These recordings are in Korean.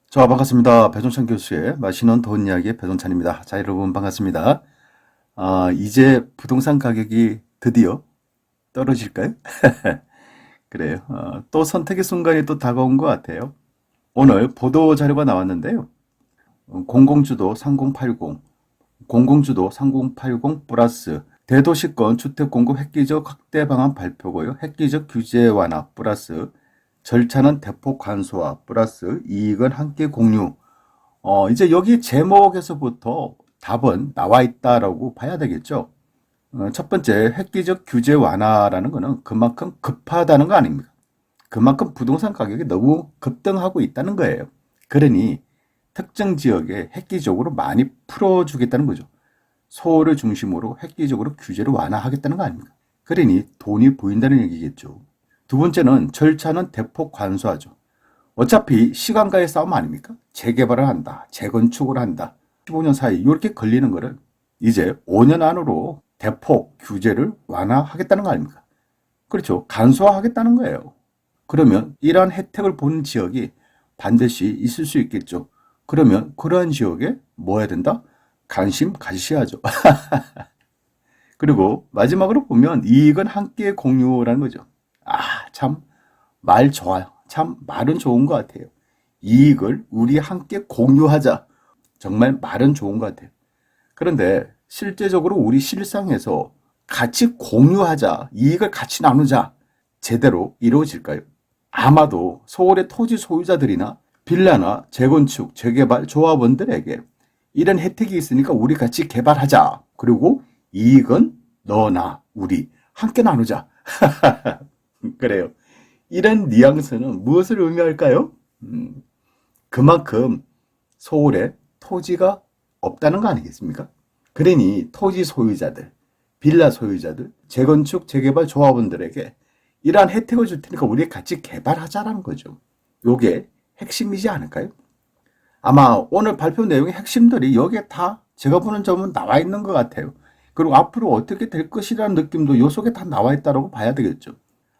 자, 반갑습니다. 배종찬 교수의 맛있는 돈 이야기의 배종찬입니다. 자, 여러분 반갑습니다. 이제 부동산 가격이 드디어 떨어질까요? 그래요. 또 선택의 순간이 또 다가온 것 같아요. 오늘 보도 자료가 나왔는데요. 공공주도 3080, 공공주도 3080 플러스 대도시권 주택 공급 획기적 확대 방안 발표고요. 획기적 규제 완화 플러스 절차는 대폭 간소화 플러스 이익은 함께 공유. 이제 여기 제목에서부터 답은 나와 있다라고 봐야 되겠죠. 첫 번째, 획기적 규제 완화라는 거는 그만큼 급하다는 거 아닙니까? 그만큼 부동산 가격이 너무 급등하고 있다는 거예요. 그러니 특정 지역에 획기적으로 많이 풀어주겠다는 거죠. 서울을 중심으로 획기적으로 규제를 완화하겠다는 거 아닙니까? 그러니 돈이 보인다는 얘기겠죠. 두 번째는 절차는 대폭 간소하죠. 어차피 시간과의 싸움 아닙니까? 재개발을 한다, 재건축을 한다. 15년 사이 이렇게 걸리는 거를 이제 5년 안으로 대폭 규제를 완화하겠다는 거 아닙니까? 그렇죠. 간소화하겠다는 거예요. 그러면 이러한 혜택을 보는 지역이 반드시 있을 수 있겠죠. 그러면 그러한 지역에 뭐 해야 된다? 관심 가지셔야죠. 그리고 마지막으로 보면 이익은 함께 공유라는 거죠. 참 말 좋아요. 참 말은 좋은 것 같아요. 이익을 우리 함께 공유하자. 정말 말은 좋은 것 같아요. 그런데 실제적으로 우리 실상에서 같이 공유하자, 이익을 같이 나누자 제대로 이루어질까요? 아마도 서울의 토지 소유자들이나 빌라나 재건축, 재개발 조합원들에게 이런 혜택이 있으니까 우리 같이 개발하자. 그리고 이익은 너나 우리 함께 나누자. 그래요. 이런 뉘앙스는 무엇을 의미할까요? 그만큼 서울에 토지가 없다는 거 아니겠습니까? 그러니 토지 소유자들, 빌라 소유자들, 재건축, 재개발 조합원들에게 이러한 혜택을 줄 테니까 우리 같이 개발하자라는 거죠. 요게 핵심이지 않을까요? 아마 오늘 발표 내용의 핵심들이 여기에 다 제가 보는 점은 나와 있는 것 같아요. 그리고 앞으로 어떻게 될 것이라는 느낌도 요 속에 다 나와 있다고 봐야 되겠죠.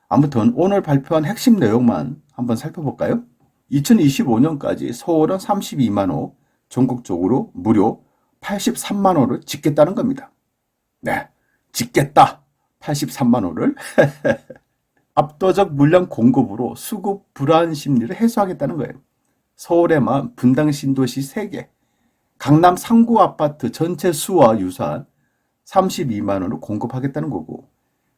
아무튼 오늘 발표한 핵심 내용만 한번 살펴볼까요? 2025년까지 서울은 32만 호, 전국적으로 무려 83만 호를 짓겠다는 겁니다. 네, 짓겠다. 83만 호를. 압도적 물량 공급으로 수급 불안 심리를 해소하겠다는 거예요. 서울에만 분당 신도시 3개, 강남 상구 아파트 전체 수와 유사한 32만 원을 공급하겠다는 거고,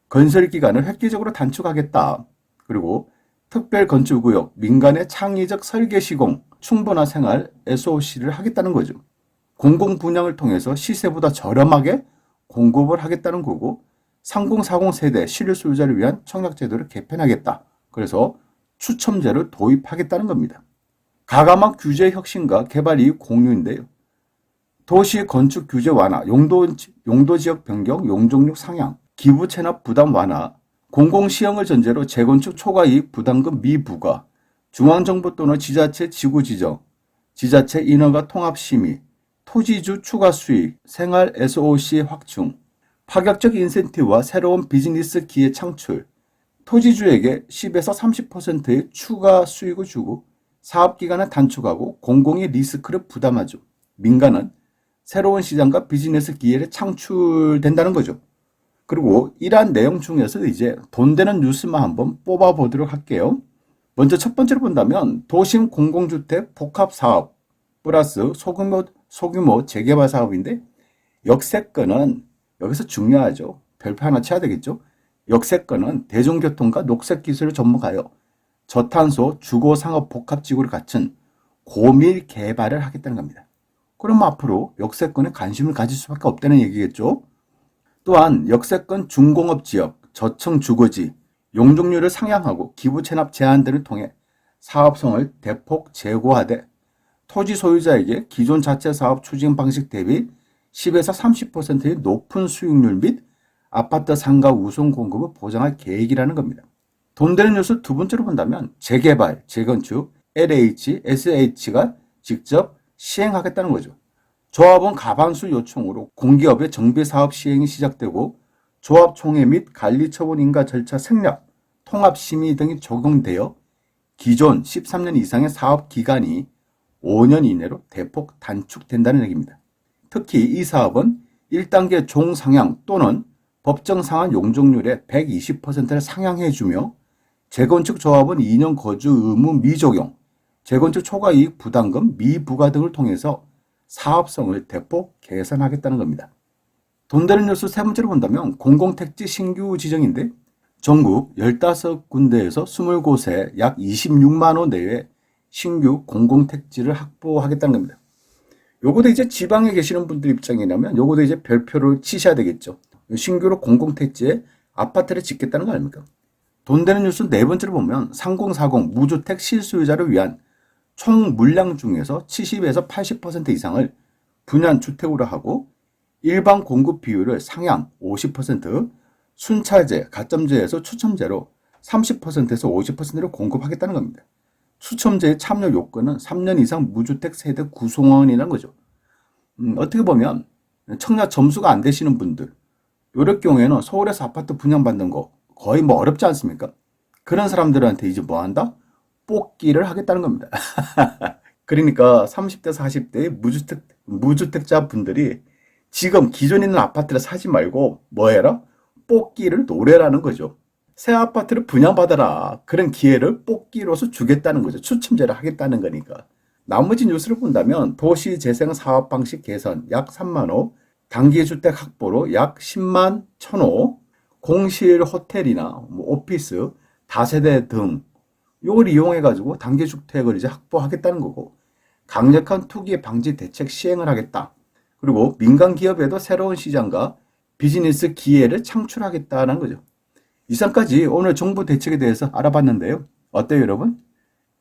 건설 기간을 획기적으로 단축하겠다. 그리고 특별 건축구역, 민간의 창의적 설계 시공, 충분한 생활 SOC를 하겠다는 거죠. 공공 분양을 통해서 시세보다 저렴하게 공급을 하겠다는 거고, 3040 세대 실효 소유자를 위한 청약제도를 개편하겠다. 그래서 추첨제를 도입하겠다는 겁니다. 가감한 규제 혁신과 개발 이익 공유인데요. 도시 건축 규제 완화, 용도 지역 변경, 용적률 상향, 기부 체납 부담 완화, 공공시형을 전제로 재건축 초과 이익 부담금 미부과, 중앙정부 또는 지자체 지구 지정, 지자체 인허가 통합 심의, 토지주 추가 수익, 생활 SOC 확충, 파격적 인센티브와 새로운 비즈니스 기회 창출, 토지주에게 10에서 30%의 추가 수익을 주고 사업기간을 단축하고 공공의 리스크를 부담하죠. 민간은 새로운 시장과 비즈니스 기회를 창출된다는 거죠. 그리고 이러한 내용 중에서 이제 돈 되는 뉴스만 한번 뽑아보도록 할게요. 먼저 첫 번째로 본다면 도심 공공주택 복합사업 플러스 소규모 재개발 사업인데, 역세권은 여기서 중요하죠. 별표 하나 쳐야 되겠죠. 역세권은 대중교통과 녹색기술을 접목하여 저탄소 주거상업 복합지구를 갖춘 고밀 개발을 하겠다는 겁니다. 그럼 앞으로 역세권에 관심을 가질 수밖에 없다는 얘기겠죠. 또한 역세권 중공업 지역, 저층 주거지, 용적률을 상향하고 기부 체납 제한 등을 통해 사업성을 대폭 제고하되 토지 소유자에게 기존 자체 사업 추진 방식 대비 10에서 30%의 높은 수익률 및 아파트 상가 우선 공급을 보장할 계획이라는 겁니다. 돈 되는 요소 두 번째로 본다면 재개발, 재건축, LH, SH가 직접 시행하겠다는 거죠. 조합원 가반수 요청으로 공기업의 정비사업 시행이 시작되고 조합 총회 및 관리처분 인가 절차 생략, 통합심의 등이 적용되어 기존 13년 이상의 사업 기간이 5년 이내로 대폭 단축된다는 얘기입니다. 특히 이 사업은 1단계 종상향 또는 법정 상한 용적률의 120%를 상향해주며 재건축 조합은 2년 거주 의무 미적용, 재건축 초과이익 부담금 미부과 등을 통해서 사업성을 대폭 개선하겠다는 겁니다. 돈 되는 뉴스 세 번째로 본다면 공공택지 신규 지정인데 전국 15군데에서 20곳에 약 26만 호 내외 신규 공공택지를 확보하겠다는 겁니다. 요거도 이제 지방에 계시는 분들 입장이라면 요거도 이제 별표를 치셔야 되겠죠. 신규로 공공택지에 아파트를 짓겠다는 거 아닙니까? 돈 되는 뉴스 네 번째로 보면 3040 무주택 실소유자를 위한 총 물량 중에서 70에서 80% 이상을 분양주택으로 하고 일반 공급 비율을 상향 50%, 순차제, 가점제에서 추첨제로 30%에서 50%로 공급하겠다는 겁니다. 추첨제의 참여 요건은 3년 이상 무주택 세대 구성원이라는 거죠. 어떻게 보면 청약 점수가 안 되시는 분들, 이럴 경우에는 서울에서 아파트 분양받는 거 거의 뭐 어렵지 않습니까? 그런 사람들한테 이제 뭐 한다? 뽑기를 하겠다는 겁니다. 그러니까 30대, 40대의 무주택자 분들이 지금 기존에 있는 아파트를 사지 말고 뭐 해라? 뽑기를 노래라는 거죠. 새 아파트를 분양받아라. 그런 기회를 뽑기로서 주겠다는 거죠. 추첨제를 하겠다는 거니까. 나머지 뉴스를 본다면 도시재생 사업 방식 개선 약 3만 호, 단기주택 확보로 약 10만 1,000호, 공실 호텔이나 뭐 오피스, 다세대 등 이걸 이용해가지고 단기주택을 이제 확보하겠다는 거고, 강력한 투기 방지 대책 시행을 하겠다. 그리고 민간 기업에도 새로운 시장과 비즈니스 기회를 창출하겠다는 거죠. 이상까지 오늘 정부 대책에 대해서 알아봤는데요. 어때요, 여러분?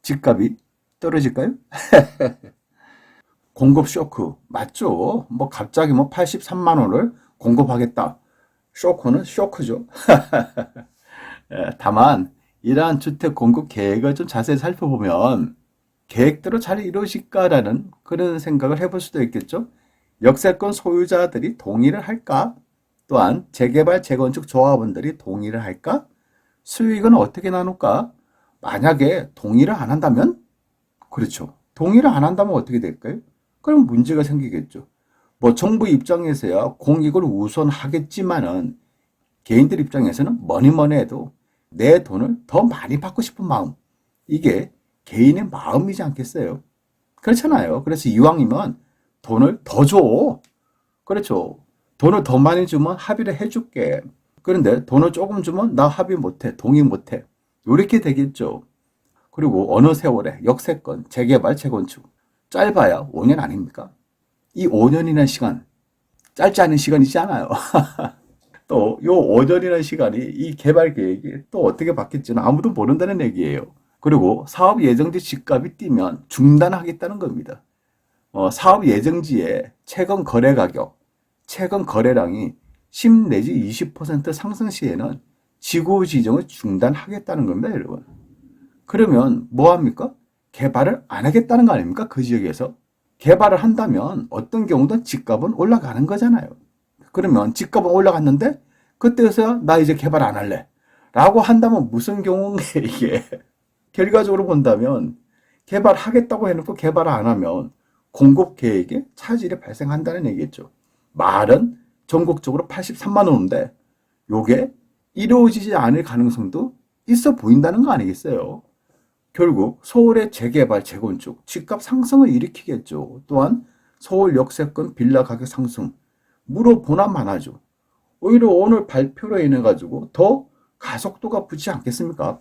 집값이 떨어질까요? 공급 쇼크 맞죠? 뭐 갑자기 뭐 83만 원을 공급하겠다. 쇼크는 쇼크죠. 다만 이러한 주택 공급 계획을 좀 자세히 살펴보면 계획대로 잘 이루어질까라는 그런 생각을 해볼 수도 있겠죠. 역세권 소유자들이 동의를 할까? 또한 재개발, 재건축 조합원들이 동의를 할까? 수익은 어떻게 나눌까? 만약에 동의를 안 한다면? 그렇죠. 동의를 안 한다면 어떻게 될까요? 그럼 문제가 생기겠죠. 뭐 정부 입장에서야 공익을 우선하겠지만은 개인들 입장에서는 뭐니 해도 내 돈을 더 많이 받고 싶은 마음. 이게 개인의 마음이지 않겠어요? 그렇잖아요. 그래서 이왕이면 돈을 더 줘. 그렇죠. 돈을 더 많이 주면 합의를 해줄게. 그런데 돈을 조금 주면 나 합의 못해. 동의 못해. 이렇게 되겠죠. 그리고 어느 세월에 역세권, 재개발, 재건축. 짧아야 5년 아닙니까? 이 5년이라는 시간, 짧지 않은 시간이지 않아요. 또, 요 5년이라는 시간이 이 개발 계획이 또 어떻게 바뀔지는 아무도 모른다는 얘기예요. 그리고 사업 예정지 집값이 뛰면 중단하겠다는 겁니다. 사업 예정지의 최근 거래 가격, 최근 거래량이 10 내지 20% 상승 시에는 지구 지정을 중단하겠다는 겁니다, 여러분. 그러면 뭐 합니까? 개발을 안 하겠다는 거 아닙니까? 그 지역에서. 개발을 한다면 어떤 경우든 집값은 올라가는 거잖아요. 그러면 집값은 올라갔는데 그때서야 나 이제 개발 안 할래. 라고 한다면 무슨 경우인가 이게. 결과적으로 본다면 개발하겠다고 해놓고 개발을 안 하면 공급 계획에 차질이 발생한다는 얘기겠죠. 말은 전국적으로 83만 원인데 요게 이루어지지 않을 가능성도 있어 보인다는 거 아니겠어요? 결국 서울의 재개발, 재건축, 집값 상승을 일으키겠죠. 또한 서울 역세권 빌라 가격 상승, 물어보나만 하죠. 오히려 오늘 발표로 인해 가지고 더 가속도가 붙지 않겠습니까?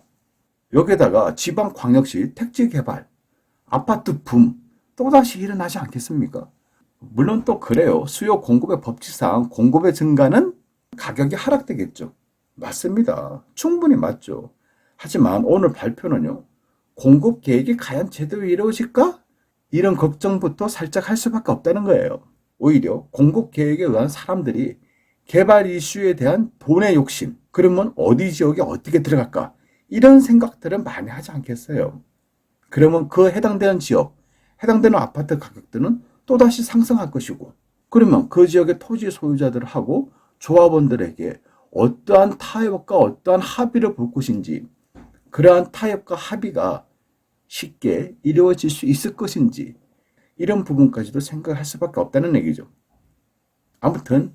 여기에다가 지방광역시 택지 개발, 아파트 붐 또다시 일어나지 않겠습니까? 물론 또 그래요. 수요 공급의 법칙상 공급의 증가는 가격이 하락되겠죠. 맞습니다. 충분히 맞죠. 하지만 오늘 발표는요. 공급 계획이 과연 제대로 이루어질까? 이런 걱정부터 살짝 할 수밖에 없다는 거예요. 오히려 공급 계획에 의한 사람들이 개발 이슈에 대한 돈의 욕심, 그러면 어디 지역에 어떻게 들어갈까? 이런 생각들은 많이 하지 않겠어요. 그러면 그 해당되는 지역, 해당되는 아파트 가격들은 또다시 상승할 것이고, 그러면 그 지역의 토지 소유자들하고 조합원들에게 어떠한 타협과 어떠한 합의를 볼 것인지, 그러한 타협과 합의가 쉽게 이루어질 수 있을 것인지, 이런 부분까지도 생각할 수밖에 없다는 얘기죠. 아무튼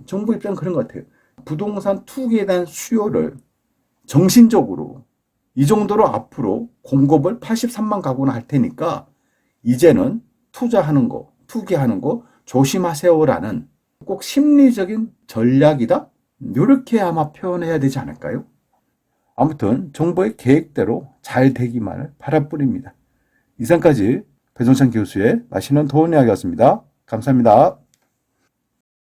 정부 입장은 그런 것 같아요. 부동산 투기에 대한 수요를 정신적으로 이 정도로 앞으로 공급을 83만 가구나 할 테니까 이제는 투자하는 거, 투기하는 거 조심하세요라는 꼭 심리적인 전략이다? 이렇게 아마 표현해야 되지 않을까요? 아무튼 정부의 계획대로 잘 되기만을 바라뿐입니다. 이상까지 배종찬 교수의 맛있는 도움 이야기였습니다. 감사합니다.